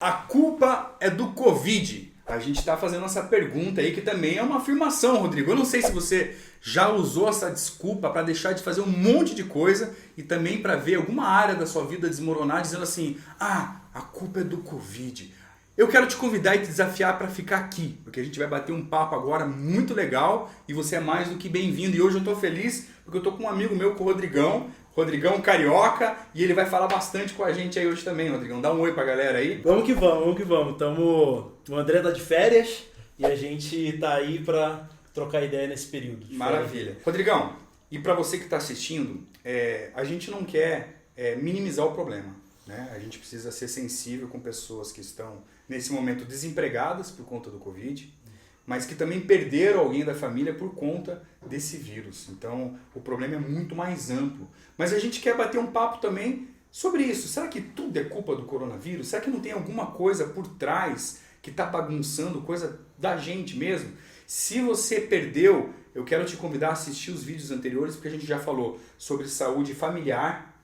A culpa é do Covid. A gente está fazendo essa pergunta aí, que também é uma afirmação, Rodrigo. Eu não sei se você já usou essa desculpa para deixar de fazer um monte de coisa e também para ver alguma área da sua vida desmoronar, dizendo assim: ah, a culpa é do Covid. Eu quero te convidar e te desafiar para ficar aqui, porque a gente vai bater um papo agora muito legal e você é mais do que bem-vindo. E hoje eu estou feliz porque eu estou com um amigo meu, com o Rodrigão Carioca, e ele vai falar bastante com a gente aí hoje também, Rodrigão. Dá um oi pra galera aí. Vamos que vamos, vamos que vamos. O André tá de férias e a gente tá aí pra trocar ideia nesse período. Maravilha. Rodrigão, e pra você que tá assistindo, a gente não quer minimizar o problema, né? A gente precisa ser sensível com pessoas que estão, nesse momento, desempregadas por conta do Covid, mas que também perderam alguém da família por conta desse vírus. Então, o problema é muito mais amplo. Mas a gente quer bater um papo também sobre isso. Será que tudo é culpa do coronavírus? Será que não tem alguma coisa por trás que está bagunçando, coisa da gente mesmo? Se você perdeu, eu quero te convidar a assistir os vídeos anteriores, porque a gente já falou sobre saúde familiar,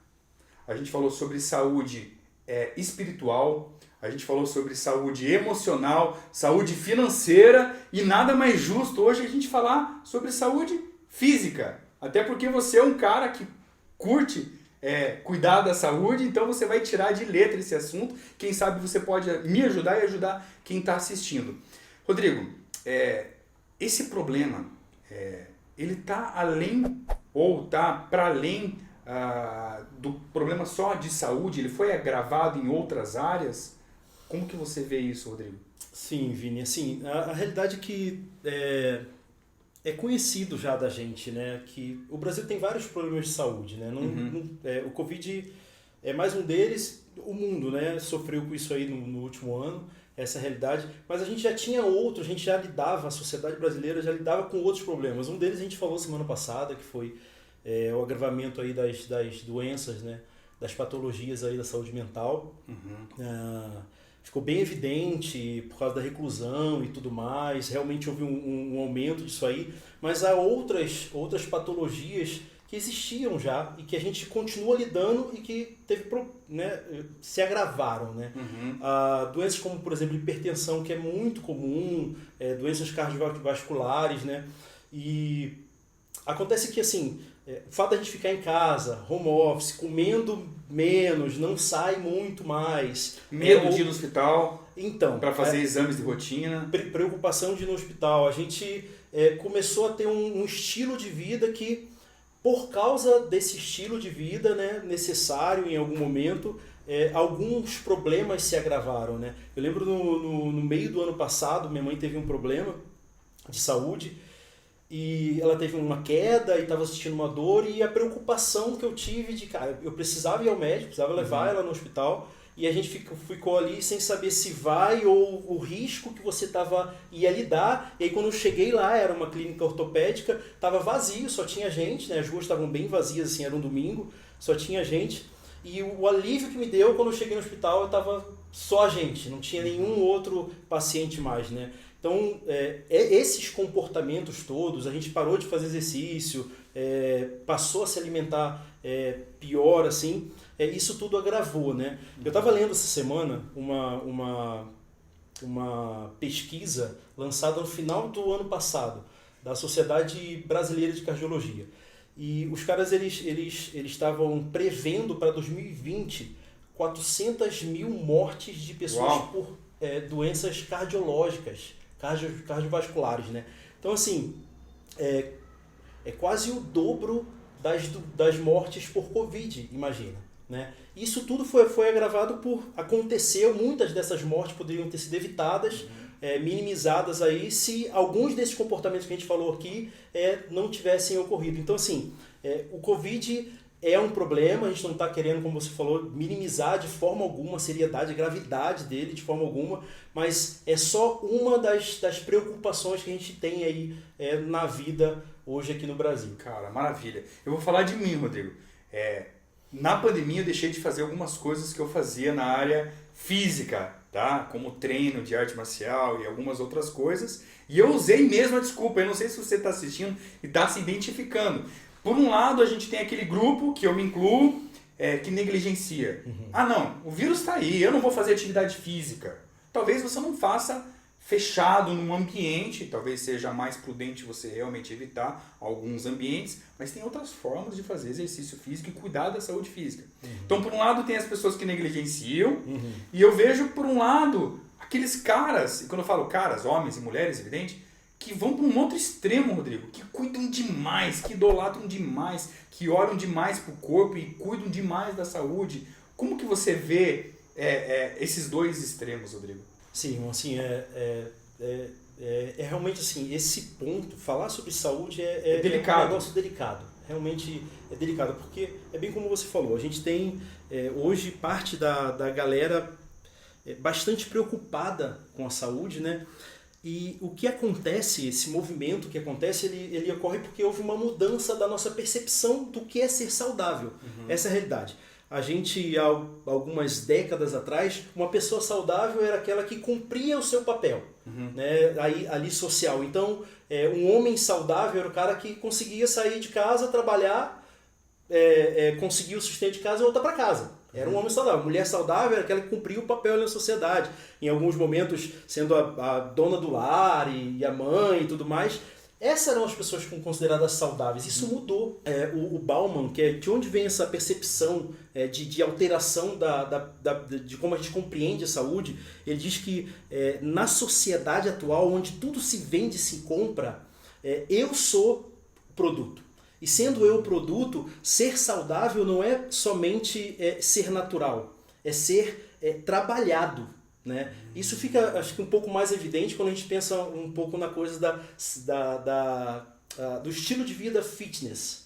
a gente falou sobre saúde espiritual, a gente falou sobre saúde emocional, saúde financeira e nada mais justo hoje a gente falar sobre saúde física. Até porque você é um cara que curte cuidar da saúde, então você vai tirar de letra esse assunto. Quem sabe você pode me ajudar e ajudar quem está assistindo. Rodrigo, esse problema, ele está além ou está para além do problema só de saúde? Ele foi agravado em outras áreas? Como que você vê isso, Rodrigo? Sim, Vini, assim, a realidade é que é conhecido já da gente, né, que o Brasil tem vários problemas de saúde, né, o Covid é mais um deles, o mundo, né, sofreu com isso aí no último ano, essa é a realidade, mas a gente já tinha outros, a gente já lidava, a sociedade brasileira já lidava com outros problemas, um deles a gente falou semana passada, que foi o agravamento aí das doenças, né, das patologias aí da saúde mental. Ficou bem evidente por causa da reclusão e tudo mais, realmente houve um aumento disso aí, mas há outras patologias que existiam já e que a gente continua lidando e que se agravaram. Né? Doenças como, por exemplo, hipertensão, que é muito comum, doenças cardiovasculares, né? E acontece que, assim, o fato da gente ficar em casa, home office, comendo menos, não sai muito mais. Medo de ir no hospital, então, para fazer exames de rotina. Preocupação de ir no hospital. A gente começou a ter um estilo de vida que, por causa desse estilo de vida, né, necessário em algum momento, alguns problemas se agravaram. Né? Eu lembro no meio do ano passado, minha mãe teve um problema de saúde, e ela teve uma queda e estava sentindo uma dor, e a preocupação que eu tive de, cara, eu precisava ir ao médico, precisava levar ela no hospital, e a gente ficou ali sem saber se vai ou o risco que você ia lidar. E aí quando eu cheguei lá, era uma clínica ortopédica, estava vazio, só tinha gente, né? As ruas estavam bem vazias, assim, era um domingo, só tinha gente. E o alívio que me deu quando eu cheguei no hospital, eu estava só a gente, não tinha nenhum outro paciente mais, né? Então, esses comportamentos todos, a gente parou de fazer exercício, passou a se alimentar pior, assim, isso tudo agravou, né? Eu estava lendo essa semana uma pesquisa lançada no final do ano passado, da Sociedade Brasileira de Cardiologia. E os caras, eles estavam prevendo para 2020 400 mil mortes de pessoas por doenças cardiológicas, cardiovasculares, né? Então, assim, é quase o dobro das mortes por Covid, imagina, né? Isso tudo foi agravado aconteceu, muitas dessas mortes poderiam ter sido evitadas, minimizadas aí, se alguns desses comportamentos que a gente falou aqui não tivessem ocorrido. Então, assim, o Covid é um problema, a gente não está querendo, como você falou, minimizar de forma alguma a seriedade, a gravidade dele de forma alguma, mas é só uma das preocupações que a gente tem aí na vida hoje aqui no Brasil. Cara, maravilha. Eu vou falar de mim, Rodrigo. Na pandemia eu deixei de fazer algumas coisas que eu fazia na área física, tá? Como treino de arte marcial e algumas outras coisas, e eu usei mesmo a desculpa. Eu não sei se você está assistindo e está se identificando. Por um lado, a gente tem aquele grupo, que eu me incluo, que negligencia. Ah, não, o vírus está aí, eu não vou fazer atividade física. Talvez você não faça fechado num ambiente, talvez seja mais prudente você realmente evitar alguns ambientes, mas tem outras formas de fazer exercício físico e cuidar da saúde física. Então, por um lado, tem as pessoas que negligenciam, e eu vejo, por um lado, aqueles caras, e quando eu falo caras, homens e mulheres, evidente, que vão para um outro extremo, Rodrigo, que cuidam demais, que idolatram demais, que oram demais pro corpo e cuidam demais da saúde. Como que você vê esses dois extremos, Rodrigo? Sim, assim, realmente assim, esse ponto, falar sobre saúde é delicado. Um negócio delicado. Realmente é delicado, porque é bem como você falou, a gente tem hoje parte da galera bastante preocupada com a saúde, né? E o que acontece, esse movimento que acontece, ele ocorre porque houve uma mudança da nossa percepção do que é ser saudável. Essa é a realidade. A gente, há algumas décadas atrás, uma pessoa saudável era aquela que cumpria o seu papel, né, ali social. Então, um homem saudável era o cara que conseguia sair de casa, trabalhar, conseguir o sustento de casa e voltar para casa. Era um homem saudável. A mulher saudável era aquela que cumpria o papel na sociedade. Em alguns momentos, sendo a dona do lar e a mãe e tudo mais. Essas eram as pessoas consideradas saudáveis. Isso mudou. O Bauman, que é de onde vem essa percepção de alteração de como a gente compreende a saúde, ele diz que na sociedade atual, onde tudo se vende e se compra, eu sou produto. E sendo eu o produto, ser saudável não é somente ser natural, é ser trabalhado. Né? Isso fica, acho que, um pouco mais evidente quando a gente pensa um pouco na coisa do estilo de vida fitness.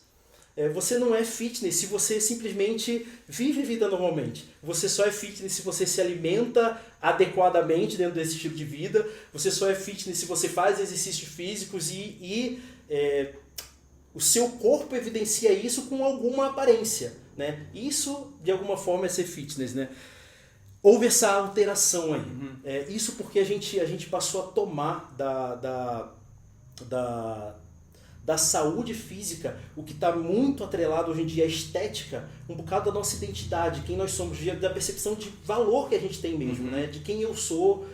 Você não é fitness se você simplesmente vive a vida normalmente. Você só é fitness se você se alimenta adequadamente dentro desse estilo de vida. Você só é fitness se você faz exercícios físicos e o seu corpo evidencia isso com alguma aparência. Né? Isso, de alguma forma, é ser fitness. Né? Houve essa alteração aí. Isso porque a gente passou a tomar da saúde física, o que está muito atrelado hoje em dia à estética, um bocado da nossa identidade, quem nós somos, da percepção de valor que a gente tem mesmo, né? De quem eu sou,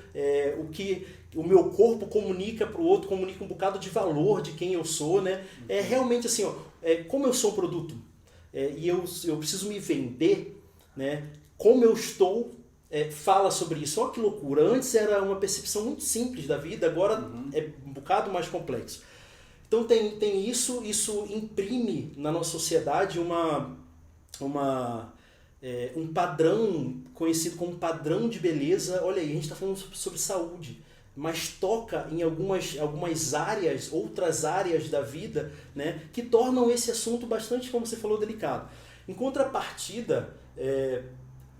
o que o meu corpo comunica para o outro, comunica um bocado de valor de quem eu sou, né? É realmente assim, como eu sou um produto e eu preciso me vender, né? Como eu estou, fala sobre isso. Olha que loucura, antes era uma percepção muito simples da vida, agora é um bocado mais complexo. Então tem isso imprime na nossa sociedade um padrão conhecido como padrão de beleza. Olha aí, a gente está falando sobre saúde, mas toca em algumas áreas, outras áreas da vida, né, que tornam esse assunto bastante, como você falou, delicado. Em contrapartida,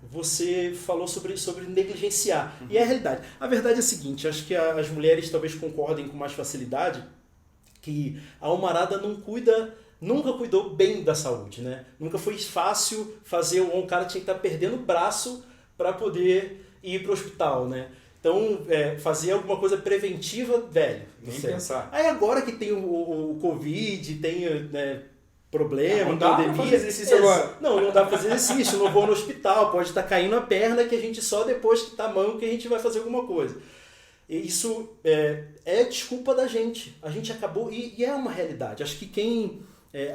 você falou sobre negligenciar. E é a realidade. A verdade é a seguinte, acho que as mulheres talvez concordem com mais facilidade, que a Almarada nunca cuidou bem da saúde, né? Nunca foi fácil fazer, um cara tinha que estar perdendo o braço para poder ir para o hospital, né? Então, fazer alguma coisa preventiva, velho. Nem pensar. Aí agora que tem o Covid, tem problema, não dá pandemia. Pra fazer exercício agora. Não dá para fazer exercício, não vou no hospital, pode estar caindo a perna que a gente só depois que tá manco que a gente vai fazer alguma coisa. Isso é desculpa da gente. A gente acabou, e é uma realidade. Acho que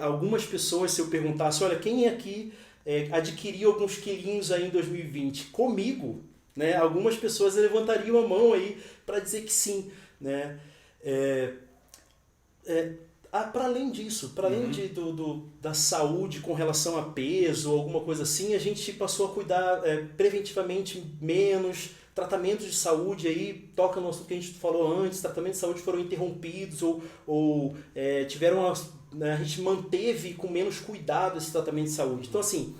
algumas pessoas, se eu perguntasse, olha, quem aqui adquiriu alguns quilinhos aí em 2020? Comigo, né? Algumas pessoas levantariam a mão aí para dizer que sim, né? Para além disso, para além da saúde com relação a peso ou alguma coisa assim, a gente passou a cuidar preventivamente menos. Tratamentos de saúde aí, toca no assunto que a gente falou antes, tratamentos de saúde foram interrompidos ou tiveram a gente manteve com menos cuidado esse tratamento de saúde. Então assim,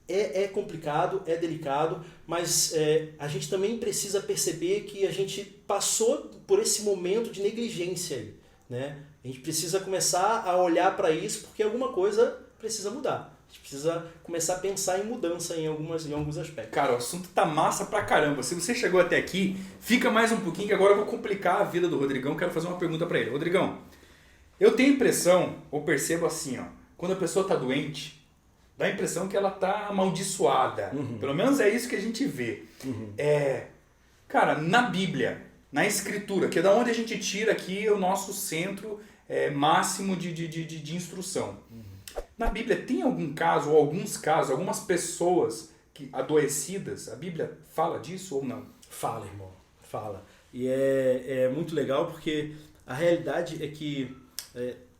é complicado, é delicado, mas a gente também precisa perceber que a gente passou por esse momento de negligência aí, né? A gente precisa começar a olhar para isso porque alguma coisa precisa mudar. A gente precisa começar a pensar em mudança em alguns aspectos. Cara, o assunto tá massa pra caramba. Se você chegou até aqui, fica mais um pouquinho que agora eu vou complicar a vida do Rodrigão. Quero fazer uma pergunta pra ele. Rodrigão, eu tenho impressão, ou percebo assim, ó, quando a pessoa tá doente, dá a impressão que ela tá amaldiçoada. Pelo menos é isso que a gente vê. Cara, na Bíblia, na Escritura, que é da onde a gente tira aqui o nosso centro máximo de instrução. Na Bíblia tem algum caso, ou alguns casos, algumas pessoas adoecidas? A Bíblia fala disso ou não? Fala, irmão. Fala. E é muito legal porque a realidade é que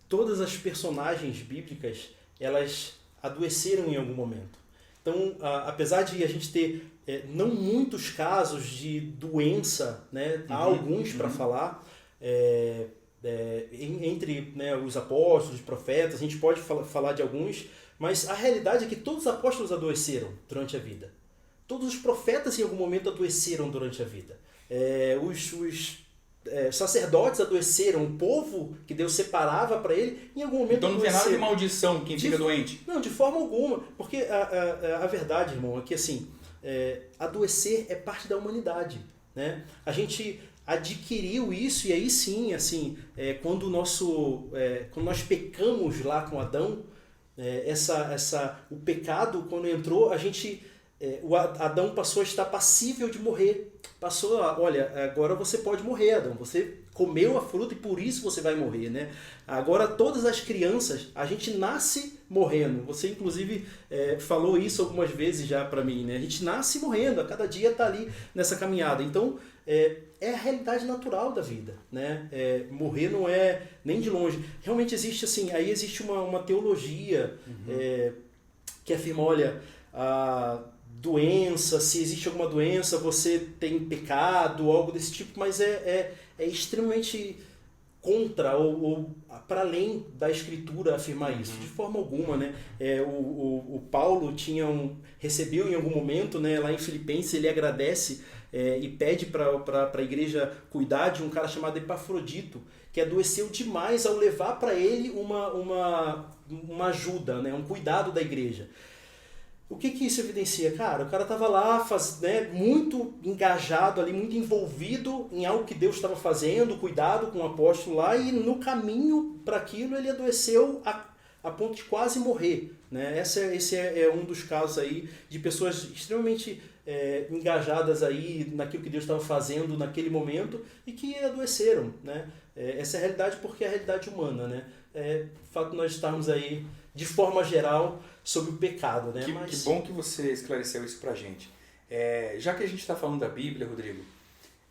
todas as personagens bíblicas, elas adoeceram em algum momento. Então, apesar de a gente ter não muitos casos de doença, né, há alguns para falar, entre, né, os apóstolos, os profetas, a gente pode falar de alguns, mas a realidade é que todos os apóstolos adoeceram durante a vida. Todos os profetas em algum momento adoeceram durante a vida. Os sacerdotes adoeceram, o povo que Deus separava para ele, em algum momento então não tem nada de maldição quem fica doente? Não, de forma alguma. Porque a verdade, irmão, é que assim, adoecer é parte da humanidade. Né? A gente adquiriu isso e aí sim, assim, quando nós pecamos lá com Adão, o pecado, quando entrou, o Adão passou a estar passível de morrer. Passou a, olha, agora você pode morrer, Adão. Você comeu a fruta e por isso você vai morrer, né? Agora todas as crianças, a gente nasce morrendo. Você inclusive falou isso algumas vezes já para mim, né? A gente nasce morrendo, a cada dia está ali nessa caminhada. Então é a realidade natural da vida, né? Morrer não é nem de longe. Realmente existe assim, aí existe uma teologia que afirma, olha, doença, se existe alguma doença, você tem pecado, algo desse tipo, mas é extremamente contra ou para além da Escritura afirmar isso, de forma alguma, né? O Paulo recebeu em algum momento, né, lá em Filipenses, ele agradece e pede para a igreja cuidar de um cara chamado Epafrodito, que adoeceu demais ao levar para ele uma ajuda, né, um cuidado da igreja. O que isso evidencia? Cara, o cara estava lá muito engajado ali, muito envolvido em algo que Deus estava fazendo, cuidado com o apóstolo lá, e no caminho para aquilo ele adoeceu a ponto de quase morrer. Né? Esse é um dos casos aí de pessoas extremamente engajadas aí naquilo que Deus estava fazendo naquele momento e que adoeceram. Né? Essa é a realidade porque é a realidade humana. Né? O fato de nós estarmos aí, de forma geral, sobre o pecado, né? Que bom que você esclareceu isso pra gente. Já que a gente está falando da Bíblia, Rodrigo,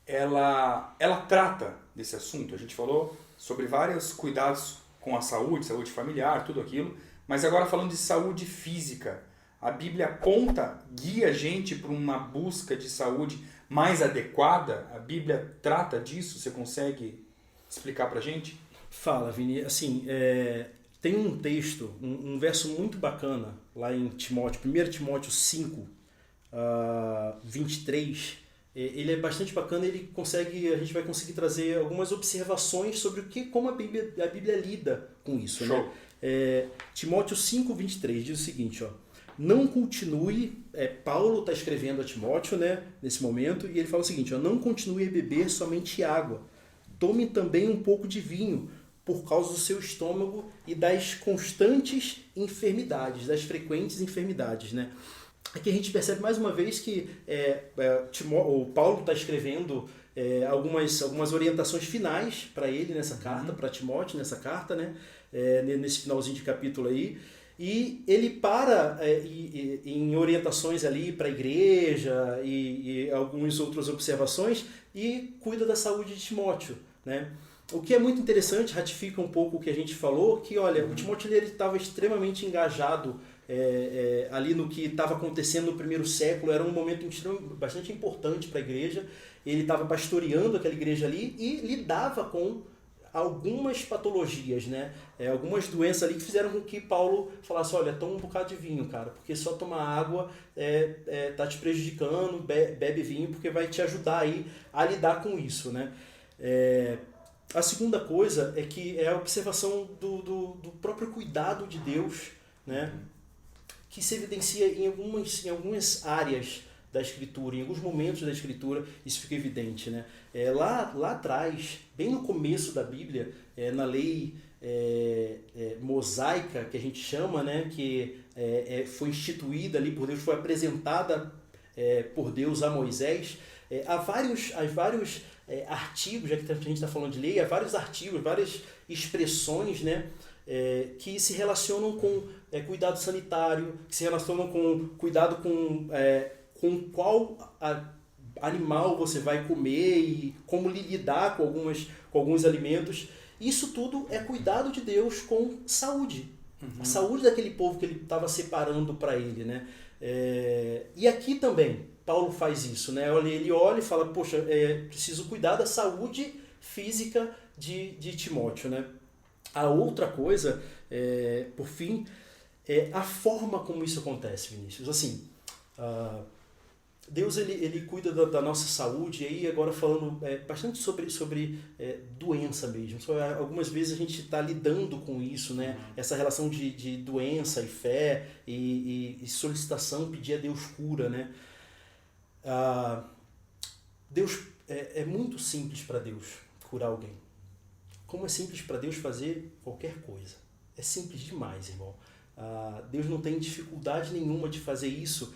ela trata desse assunto. A gente falou sobre vários cuidados com a saúde familiar, tudo aquilo, mas agora falando de saúde física, a Bíblia aponta, guia a gente para uma busca de saúde mais adequada? A Bíblia trata disso? Você consegue explicar pra gente? Fala, Vini. Assim, tem um texto, um verso muito bacana lá em Timóteo, 1 Timóteo 5, 23. Ele é bastante bacana, a gente vai conseguir trazer algumas observações sobre como a Bíblia lida com isso. Show. Né? Timóteo 5, 23 diz o seguinte, ó, não continue, Paulo está escrevendo a Timóteo, né, nesse momento, e ele fala o seguinte, ó, não continue a beber somente água, tome também um pouco de vinho, por causa do seu estômago e das constantes enfermidades, das frequentes enfermidades. Né? Aqui a gente percebe mais uma vez que o Paulo está escrevendo algumas orientações finais para ele nessa carta, para Timóteo nessa carta, né? Nesse finalzinho de capítulo aí. E ele para em orientações ali para a igreja e algumas outras observações e cuida da saúde de Timóteo. Né? O que é muito interessante, ratifica um pouco o que a gente falou, que olha, o Timóteo estava extremamente engajado ali no que estava acontecendo no primeiro século, era um momento bastante importante para a igreja, ele estava pastoreando aquela igreja ali e lidava com algumas patologias, né? Algumas doenças ali que fizeram com que Paulo falasse, olha, toma um bocado de vinho, cara, porque só tomar água tá te prejudicando, bebe vinho, porque vai te ajudar aí a lidar com isso, né? A segunda coisa é que é a observação do próprio cuidado de Deus, né? Que se evidencia em algumas áreas da Escritura, em alguns momentos da Escritura, isso fica evidente, né? Lá atrás, bem no começo da Bíblia, na lei mosaica, que a gente chama, né? Que foi instituída ali por Deus, foi apresentada por Deus a Moisés, há vários artigos, já que a gente está falando de lei, há vários artigos, várias expressões, né? Que se relacionam com cuidado sanitário, que se relacionam com cuidado com qual animal você vai comer e como lidar com alguns alimentos. Isso tudo é cuidado de Deus com saúde. A saúde daquele povo que ele estava separando para ele, né? E aqui também, Paulo faz isso, né? Ele olha e fala, poxa, preciso cuidar da saúde física de Timóteo, né? A outra coisa, por fim, é a forma como isso acontece, Vinícius. Assim, Deus ele cuida da nossa saúde, e aí agora falando bastante sobre doença mesmo. Algumas vezes a gente está lidando com isso, né? Essa relação de doença e fé e solicitação, pedir a Deus cura, né? Deus é muito simples para Deus curar alguém. Como é simples para Deus fazer qualquer coisa. É simples demais, irmão. Deus não tem dificuldade nenhuma de fazer isso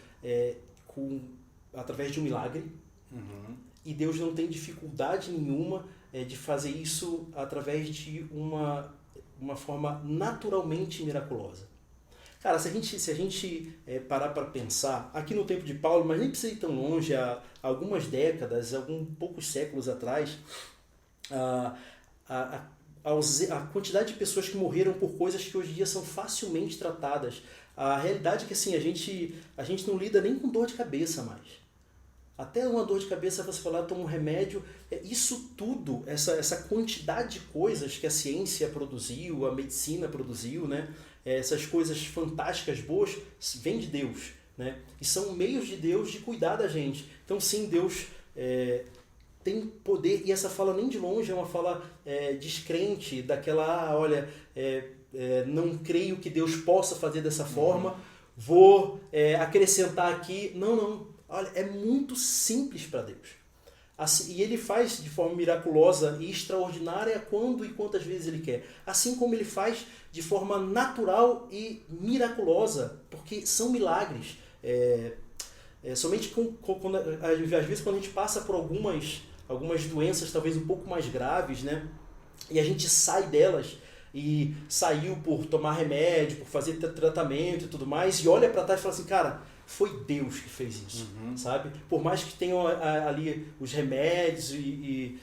através de um milagre. E Deus não tem dificuldade nenhuma de fazer isso através de uma forma naturalmente miraculosa. Cara, se a gente parar para pensar, aqui no tempo de Paulo, mas nem precisa ir tão longe, há algumas décadas, poucos séculos atrás, a quantidade de pessoas que morreram por coisas que hoje em dia são facilmente tratadas. A realidade é que assim, a gente não lida nem com dor de cabeça mais. Até uma dor de cabeça você falar, toma um remédio. Isso tudo, essa quantidade de coisas que a ciência produziu, a medicina produziu, né? Essas coisas fantásticas, boas, vêm de Deus, né? E são meios de Deus de cuidar da gente. Então sim, Deus tem poder, e essa fala nem de longe é uma fala descrente, daquela, olha, não creio que Deus possa fazer dessa forma, vou acrescentar aqui. Não. Olha, é muito simples para Deus. Assim, e ele faz de forma miraculosa e extraordinária quando e quantas vezes ele quer. Assim como ele faz de forma natural e miraculosa, porque são milagres. Somente às vezes quando a gente passa por algumas doenças talvez um pouco mais graves, né? E a gente sai delas e saiu por tomar remédio, por fazer tratamento e tudo mais, e olha para trás e fala assim, cara, foi Deus que fez isso, sabe? Por mais que tenham ali os remédios e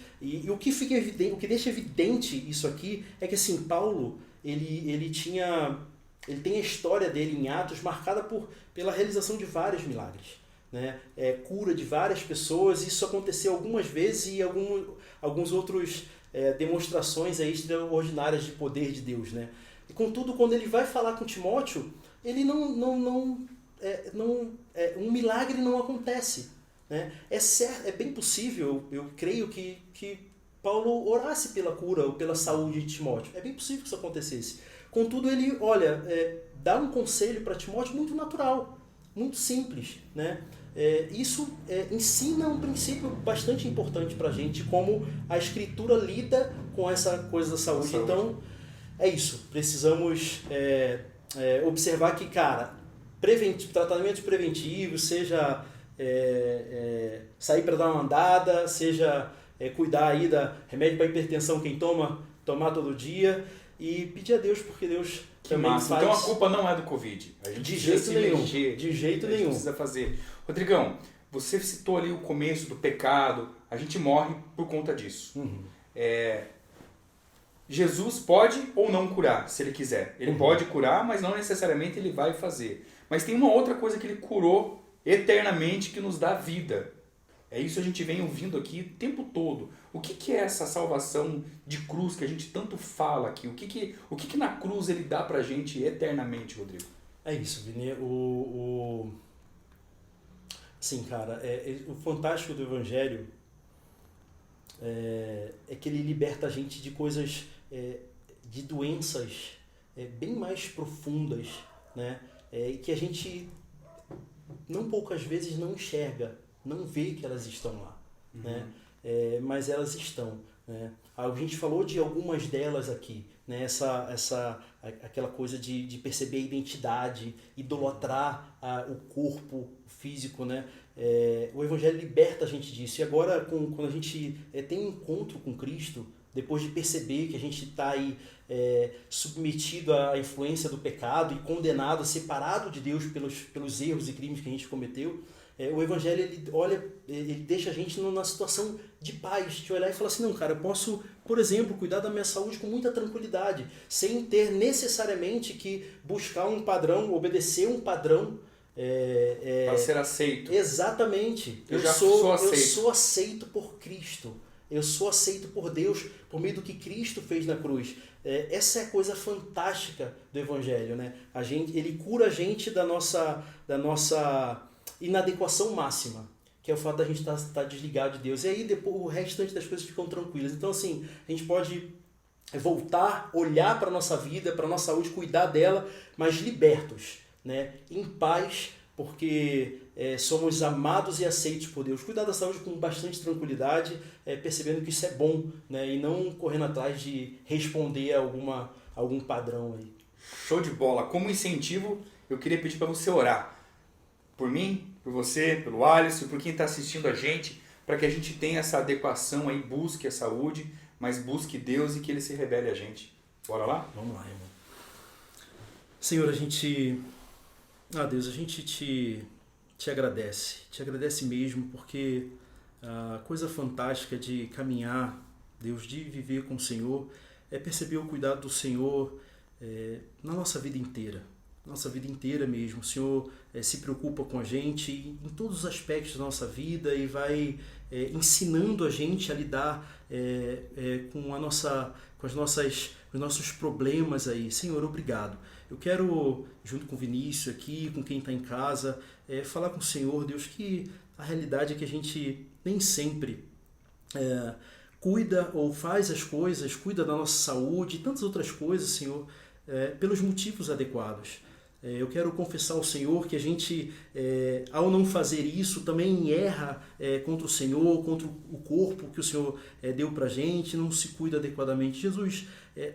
o que fica evidente, o que deixa evidente isso aqui é que assim, Paulo, ele tem a história dele em Atos marcada pela realização de vários milagres, né? Cura de várias pessoas. Isso aconteceu algumas vezes e alguns outros demonstrações extraordinárias de poder de Deus, né? E contudo, quando ele vai falar com Timóteo, ele um milagre não acontece, né? É bem possível, eu creio que Paulo orasse pela cura ou pela saúde de Timóteo. É bem possível que isso acontecesse. Contudo, ele, dá um conselho para Timóteo muito natural, muito simples, né? Isso ensina um princípio bastante importante para a gente, como a Escritura lida com essa coisa da saúde. Então, é isso. Precisamos observar que, cara, tratamento preventivo, seja sair para dar uma andada, seja cuidar aí da remédio para hipertensão, quem tomar todo dia, e pedir a Deus, porque Deus também faz. Então a culpa não é do Covid. A gente de jeito nenhum. De jeito nenhum. Precisa fazer. Rodrigão, você citou ali o começo do pecado. A gente morre por conta disso. Jesus pode ou não curar, se ele quiser. Ele pode curar, mas não necessariamente ele vai fazer. Mas tem uma outra coisa que ele curou eternamente, que nos dá vida. É isso que a gente vem ouvindo aqui o tempo todo. O que é essa salvação de cruz que a gente tanto fala aqui? O que na cruz ele dá pra gente eternamente, Rodrigo? É isso, Vini. Sim, cara, o fantástico do Evangelho é que ele liberta a gente de coisas, de doenças bem mais profundas, né? Que a gente não poucas vezes não enxerga, não vê que elas estão lá, né? Mas elas estão, né? A gente falou de algumas delas aqui, né? Aquela coisa de perceber a identidade, idolatrar o corpo físico, né? O Evangelho liberta a gente disso. E agora, quando a gente tem um encontro com Cristo, depois de perceber que a gente está aí submetido à influência do pecado e condenado, separado de Deus pelos erros e crimes que a gente cometeu, o Evangelho ele deixa a gente numa situação de paz, de olhar e falar assim, não, cara, eu posso, por exemplo, cuidar da minha saúde com muita tranquilidade, sem ter necessariamente que buscar um padrão, obedecer um padrão. Para ser aceito. Exatamente. Eu sou aceito por Cristo. Eu sou aceito por Deus por meio do que Cristo fez na cruz. Essa é a coisa fantástica do Evangelho, né? Ele cura a gente da nossa inadequação máxima, que é o fato da gente estar desligado de Deus. E aí depois o restante das coisas ficam tranquilas. Então assim, a gente pode voltar, olhar para a nossa vida, para a nossa saúde, cuidar dela, mas libertos, né? Em paz, porque somos amados e aceitos por Deus. Cuidar da saúde com bastante tranquilidade, percebendo que isso é bom, né? E não correndo atrás de responder a algum padrão aí. Show de bola. Como incentivo, eu queria pedir para você orar por mim, por você, pelo Alisson, por quem está assistindo a gente, para que a gente tenha essa adequação aí, busque a saúde, mas busque Deus e que Ele se revele a gente. Bora lá? Vamos lá, irmão. Senhor, Deus, a gente te agradece mesmo, porque a coisa fantástica de caminhar, Deus, de viver com o Senhor, é perceber o cuidado do Senhor na nossa vida inteira mesmo. O Senhor se preocupa com a gente em todos os aspectos da nossa vida e vai ensinando a gente a lidar com os nossos problemas aí. Senhor, obrigado. Eu quero, junto com o Vinícius aqui, com quem está em casa, falar com o Senhor, Deus, que a realidade é que a gente nem sempre cuida ou faz as coisas, cuida da nossa saúde e tantas outras coisas, Senhor, pelos motivos adequados. Eu quero confessar ao Senhor que a gente, ao não fazer isso, também erra contra o Senhor, contra o corpo que o Senhor deu pra gente, não se cuida adequadamente. Jesus,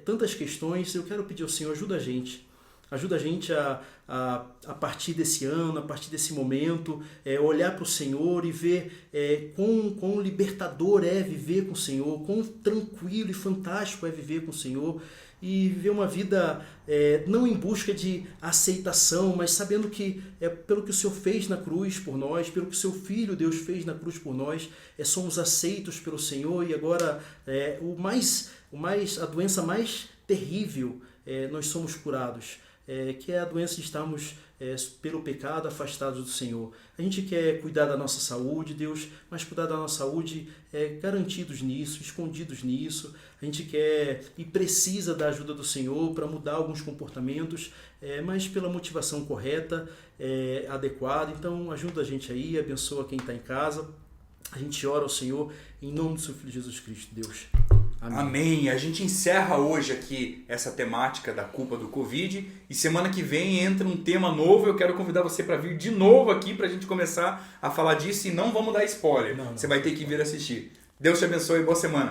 tantas questões, eu quero pedir ao Senhor, ajuda a gente a partir desse ano, a partir desse momento, olhar para o Senhor e ver quão libertador é viver com o Senhor, quão tranquilo e fantástico é viver com o Senhor, e viver uma vida não em busca de aceitação, mas sabendo que pelo que o Senhor fez na cruz por nós, pelo que o seu Filho Deus fez na cruz por nós, somos aceitos pelo Senhor. E agora a doença mais terrível, nós somos curados, que é a doença de estarmos pelo pecado afastados do Senhor. A gente quer cuidar da nossa saúde, Deus, mas cuidar da nossa saúde garantidos nisso, escondidos nisso. A gente quer e precisa da ajuda do Senhor para mudar alguns comportamentos, mas pela motivação correta, adequada. Então ajuda a gente aí, abençoa quem está em casa. A gente ora ao Senhor em nome do seu Filho Jesus Cristo, Deus. Amém. Amém. A gente encerra hoje aqui essa temática da culpa do Covid e semana que vem entra um tema novo. Eu quero convidar você para vir de novo aqui para a gente começar a falar disso e não vamos dar spoiler. Não. Você vai ter que vir assistir. Deus te abençoe e boa semana.